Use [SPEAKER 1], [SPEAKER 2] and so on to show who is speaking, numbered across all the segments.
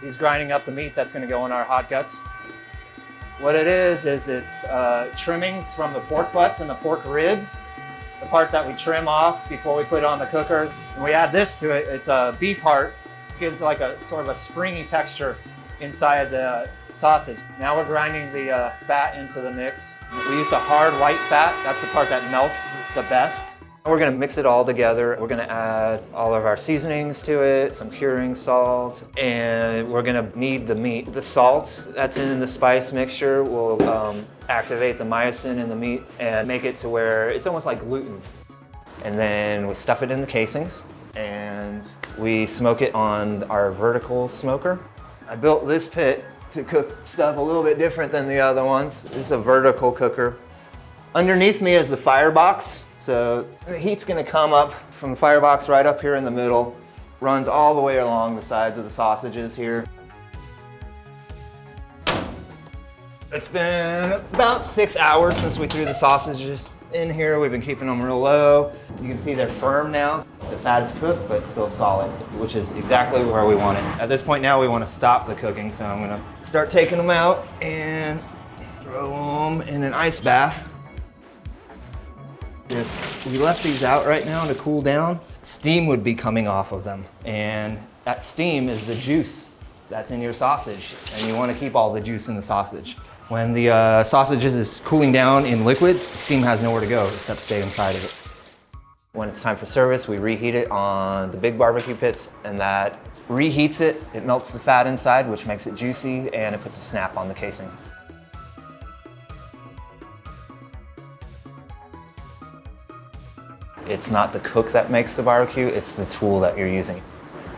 [SPEAKER 1] He's grinding up the meat that's going to go in our hot guts. What it is it's trimmings from the pork butts and the pork ribs, the part that we trim off before we put it on the cooker. And we add this to it. It's a beef heart. It gives like a sort of a springy texture inside the sausage. Now we're grinding the fat into the mix. We use a hard white fat. That's the part that melts the best. We're gonna mix it all together. We're gonna add all of our seasonings to it, some curing salt, and we're gonna knead the meat. The salt that's in the spice mixture will activate the myosin in the meat and make it to where it's almost like gluten. And then we stuff it in the casings and we smoke it on our vertical smoker. I built this pit to cook stuff a little bit different than the other ones. This is a vertical cooker. Underneath me is the firebox. So the heat's gonna come up from the firebox right up here in the middle, runs all the way along the sides of the sausages here. It's been about 6 hours since we threw the sausages in here. We've been keeping them real low. You can see they're firm now. The fat is cooked, but it's still solid, which is exactly where we want it. At this point now, we want to stop the cooking, so I'm gonna start taking them out and throw them in an ice bath. If we left these out right now to cool down, steam would be coming off of them. And that steam is the juice that's in your sausage. And you want to keep all the juice in the sausage. When the sausage is cooling down in liquid, steam has nowhere to go except stay inside of it. When it's time for service, we reheat it on the big barbecue pits, and that reheats it. It melts the fat inside, which makes it juicy, and it puts a snap on the casing. It's not the cook that makes the barbecue, it's the tool that you're using.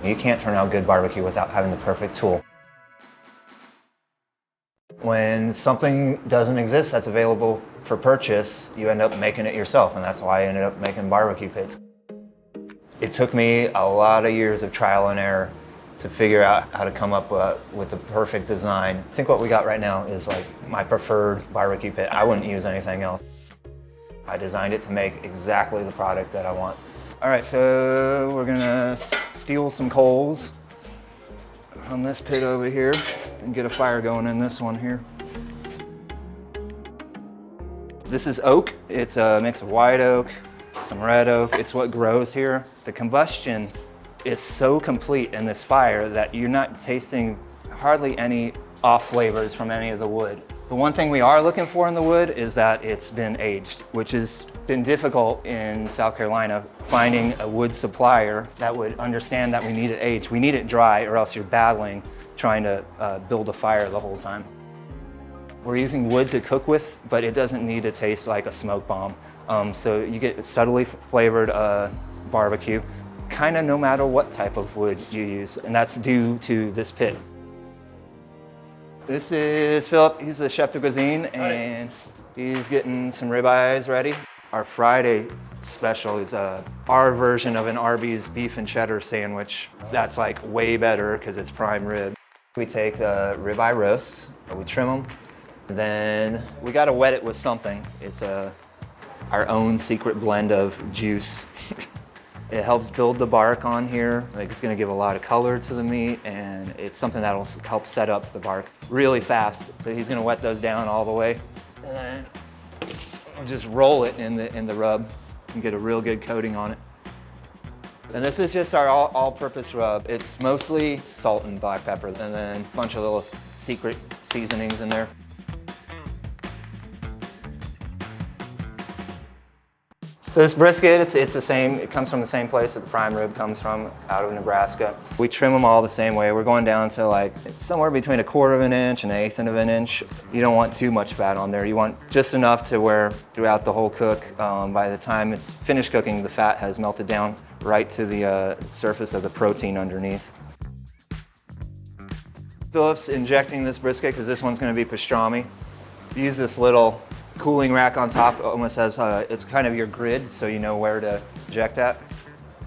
[SPEAKER 1] You can't turn out good barbecue without having the perfect tool. When something doesn't exist that's available for purchase, you end up making it yourself, and that's why I ended up making barbecue pits. It took me a lot of years of trial and error to figure out how to come up with the perfect design. I think what we got right now is like my preferred barbecue pit. I wouldn't use anything else. I designed it to make exactly the product that I want. All right, so we're gonna steal some coals from this pit over here and get a fire going in this one here. This is oak. It's a mix of white oak, some red oak. It's what grows here. The combustion is so complete in this fire that you're not tasting hardly any off flavors from any of the wood. The one thing we are looking for in the wood is that it's been aged, which has been difficult in South Carolina, finding a wood supplier that would understand that we need it aged. We need it dry, or else you're battling trying to build a fire the whole time. We're using wood to cook with, but it doesn't need to taste like a smoke bomb. So you get subtly flavored barbecue, kind of no matter what type of wood you use, and that's due to this pit. This is Philip, he's the chef de cuisine, and he's getting some ribeyes ready. Our Friday special is our version of an Arby's beef and cheddar sandwich. That's like way better because it's prime rib. We take the ribeye roasts, we trim them, then we gotta wet it with something. It's our own secret blend of juice. It helps build the bark on here. Like, it's gonna give a lot of color to the meat, and it's something that'll help set up the bark really fast. So he's gonna wet those down all the way, and then we'll just roll it in the rub and get a real good coating on it. And this is just our all-purpose rub. It's mostly salt and black pepper, and then a bunch of little secret seasonings in there. So this brisket, it's the same. It comes from the same place that the prime rib comes from, out of Nebraska. We trim them all the same way. We're going down to like somewhere between 1/4 of an inch and 1/8 of an inch. You don't want too much fat on there. You want just enough to where throughout the whole cook, by the time it's finished cooking, the fat has melted down right to the surface of the protein underneath. Philip's injecting this brisket because this one's going to be pastrami. Use this little cooling rack on top, almost as it's kind of your grid, so you know where to inject at.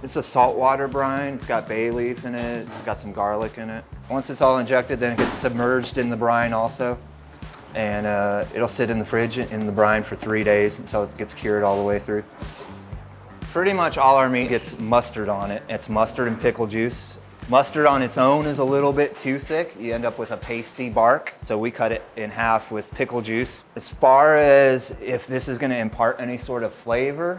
[SPEAKER 1] It's a saltwater brine. It's got bay leaf in it. It's got some garlic in it. Once it's all injected, then it gets submerged in the brine also, and it'll sit in the fridge in the brine for 3 days until it gets cured all the way through. Pretty much all our meat gets mustard on it. It's mustard and pickle juice. Mustard on its own is a little bit too thick. You end up with a pasty bark. So we cut it in half with pickle juice. As far as if this is gonna impart any sort of flavor,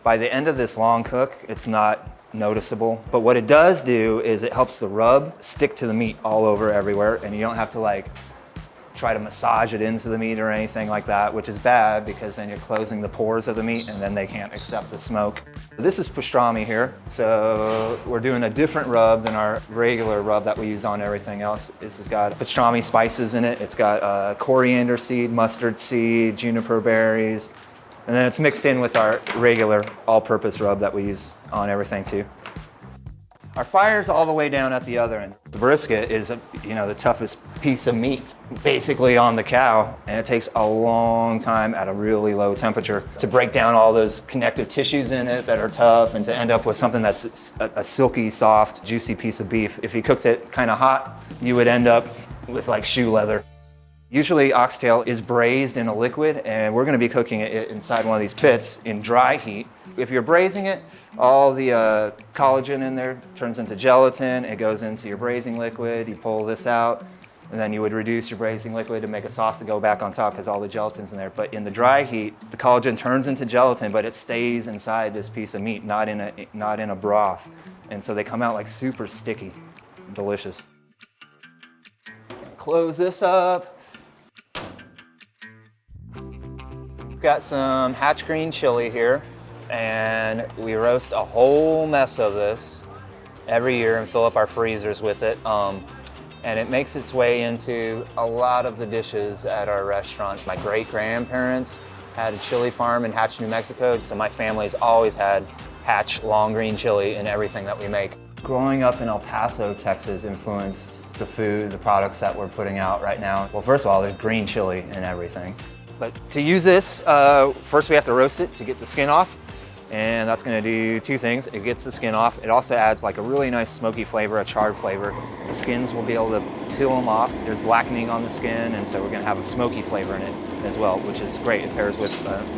[SPEAKER 1] by the end of this long cook, it's not noticeable. But what it does do is it helps the rub stick to the meat all over everywhere, and you don't have to like try to massage it into the meat or anything like that, which is bad because then you're closing the pores of the meat and then they can't accept the smoke. This is pastrami here. So we're doing a different rub than our regular rub that we use on everything else. This has got pastrami spices in it. It's got coriander seed, mustard seed, juniper berries, and then it's mixed in with our regular all-purpose rub that we use on everything too. Our fire's all the way down at the other end. The brisket is, the toughest piece of meat basically on the cow, and it takes a long time at a really low temperature to break down all those connective tissues in it that are tough and to end up with something that's a silky, soft, juicy piece of beef. If you cooked it kind of hot, you would end up with like shoe leather. Usually oxtail is braised in a liquid, and we're gonna be cooking it inside one of these pits in dry heat. If you're braising it, all the collagen in there turns into gelatin. It goes into your braising liquid. You pull this out, and then you would reduce your braising liquid to make a sauce to go back on top because all the gelatin's in there. But in the dry heat, the collagen turns into gelatin, but it stays inside this piece of meat, not in a broth. And so they come out like super sticky, delicious. Close this up. We've got some hatch green chili here, and we roast a whole mess of this every year and fill up our freezers with it. And it makes its way into a lot of the dishes at our restaurant. My great-grandparents had a chili farm in Hatch, New Mexico, so my family's always had Hatch long green chili in everything that we make. Growing up in El Paso, Texas influenced the food, the products that we're putting out right now. Well, first of all, there's green chili in everything. But to use this, first we have to roast it to get the skin off. And that's gonna do two things. It gets the skin off. It also adds like a really nice smoky flavor, a charred flavor. The skins will be able to peel them off. There's blackening on the skin, and so we're gonna have a smoky flavor in it as well, which is great. It pairs with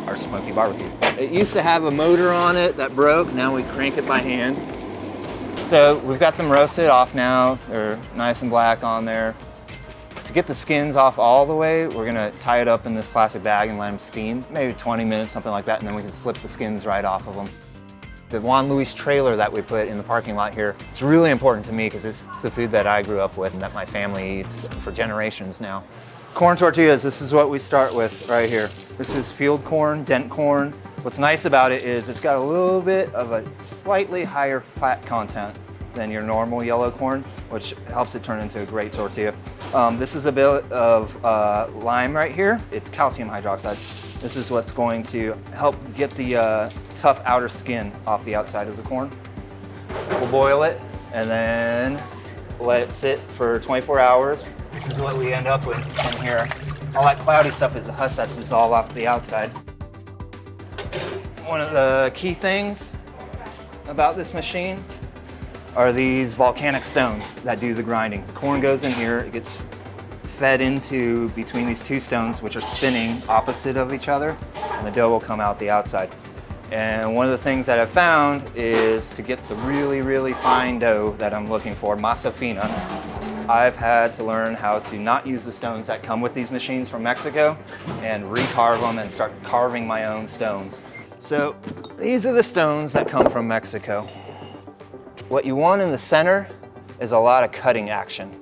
[SPEAKER 1] our smoky barbecue. It used to have a motor on it that broke. Now we crank it by hand. So we've got them roasted off now. They're nice and black on there. To get the skins off all the way, we're gonna tie it up in this plastic bag and let them steam, maybe 20 minutes, something like that, and then we can slip the skins right off of them. The John Lewis trailer that we put in the parking lot here, it's really important to me because it's a food that I grew up with and that my family eats for generations now. Corn tortillas, this is what we start with right here. This is field corn, dent corn. What's nice about it is it's got a little bit of a slightly higher fat content than your normal yellow corn, which helps it turn into a great tortilla. This is a bit of lime right here. It's calcium hydroxide. This is what's going to help get the tough outer skin off the outside of the corn. We'll boil it and then let it sit for 24 hours. This is what we end up with in here. All that cloudy stuff is the husk that's dissolved off the outside. One of the key things about this machine are these volcanic stones that do the grinding. The corn goes in here, it gets fed into between these two stones, which are spinning opposite of each other, and the dough will come out the outside. And one of the things that I've found is to get the really, really fine dough that I'm looking for, masa fina, I've had to learn how to not use the stones that come with these machines from Mexico and recarve them and start carving my own stones. So these are the stones that come from Mexico. What you want in the center is a lot of cutting action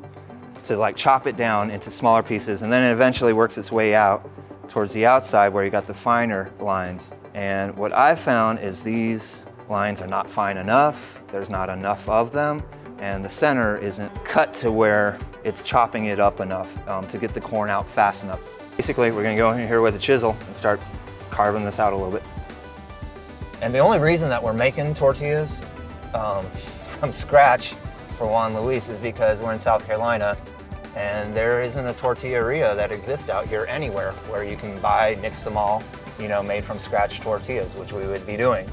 [SPEAKER 1] to like chop it down into smaller pieces, and then it eventually works its way out towards the outside where you got the finer lines. And what I've found is these lines are not fine enough, there's not enough of them, and the center isn't cut to where it's chopping it up enough to get the corn out fast enough. Basically, we're gonna go in here with a chisel and start carving this out a little bit. And the only reason that we're making tortillas from scratch for John Lewis is because we're in South Carolina and there isn't a tortilleria that exists out here anywhere where you can buy nixtamal, made from scratch tortillas, which we would be doing.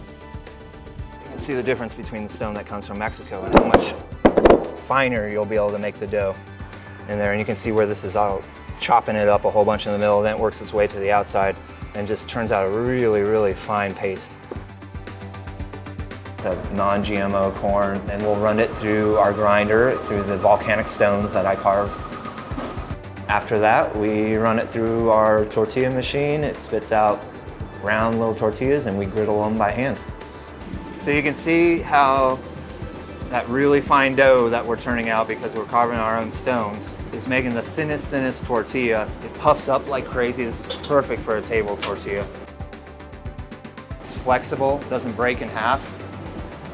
[SPEAKER 1] You can see the difference between the stone that comes from Mexico and how much finer you'll be able to make the dough in there. And you can see where this is all chopping it up a whole bunch in the middle, then it works its way to the outside and just turns out a really, really fine paste. It's a non-GMO corn, and we'll run it through our grinder, through the volcanic stones that I carve. After that, we run it through our tortilla machine. It spits out round little tortillas, and we griddle them by hand. So you can see how that really fine dough that we're turning out, because we're carving our own stones, is making the thinnest tortilla. It puffs up like crazy. This is perfect for a table tortilla. It's flexible, doesn't break in half.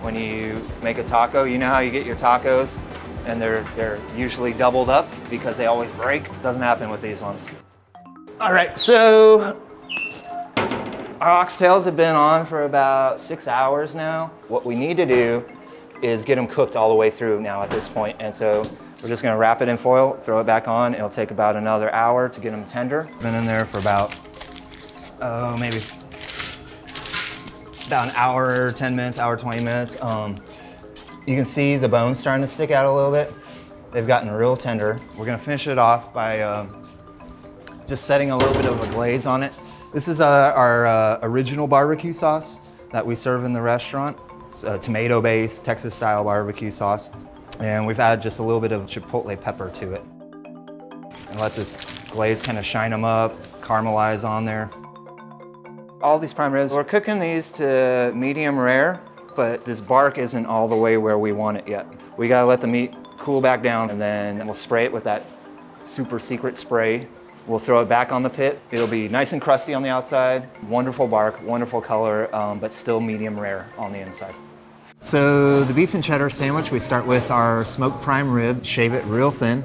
[SPEAKER 1] When you make a taco, you know how you get your tacos and they're usually doubled up because they always break? Doesn't happen with these ones. All right, so our oxtails have been on for about 6 hours now. What we need to do is get them cooked all the way through now at this point. And so we're just gonna wrap it in foil, throw it back on. It'll take about another hour to get them tender. Been in there for about, maybe about an hour, 10 minutes, hour, 20 minutes. You can see the bones starting to stick out a little bit. They've gotten real tender. We're gonna finish it off by just setting a little bit of a glaze on it. This is our original barbecue sauce that we serve in the restaurant. It's a tomato-based, Texas-style barbecue sauce. And we've added just a little bit of chipotle pepper to it. And let this glaze kind of shine them up, caramelize on there. All these prime ribs, we're cooking these to medium rare, but this bark isn't all the way where we want it yet. We gotta let the meat cool back down, and then we'll spray it with that super secret spray. We'll throw it back on the pit. It'll be nice and crusty on the outside, wonderful bark, wonderful color, but still medium rare on the inside. So the beef and cheddar sandwich, we start with our smoked prime rib, shave it real thin.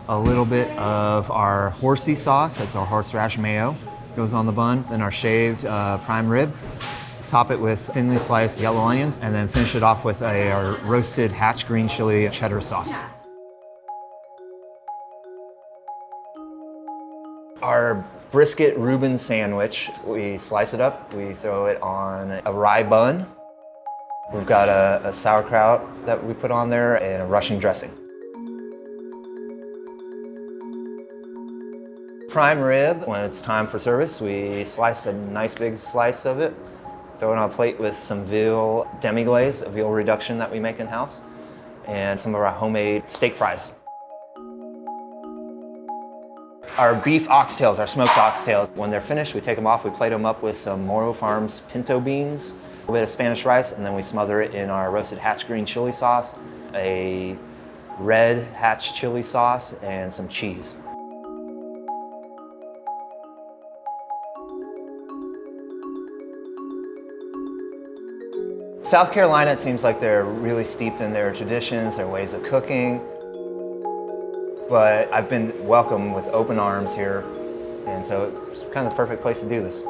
[SPEAKER 1] A little bit of our horsey sauce, that's our horseradish mayo, goes on the bun. Then our shaved prime rib. Top it with thinly sliced yellow onions, and then finish it off with our roasted hatch green chili cheddar sauce. Our brisket Reuben sandwich, we slice it up, we throw it on a rye bun. We've got a sauerkraut that we put on there and a Russian dressing. Prime rib, when it's time for service, we slice a nice big slice of it, throw it on a plate with some veal demi-glaze, a veal reduction that we make in-house, and some of our homemade steak fries. Our beef oxtails, our smoked oxtails, when they're finished, we take them off, we plate them up with some Moro Farms pinto beans, a bit of Spanish rice, and then we smother it in our roasted hatch green chili sauce, a red hatch chili sauce, and some cheese. South Carolina, it seems like they're really steeped in their traditions, their ways of cooking. But I've been welcomed with open arms here, and so it's kind of the perfect place to do this.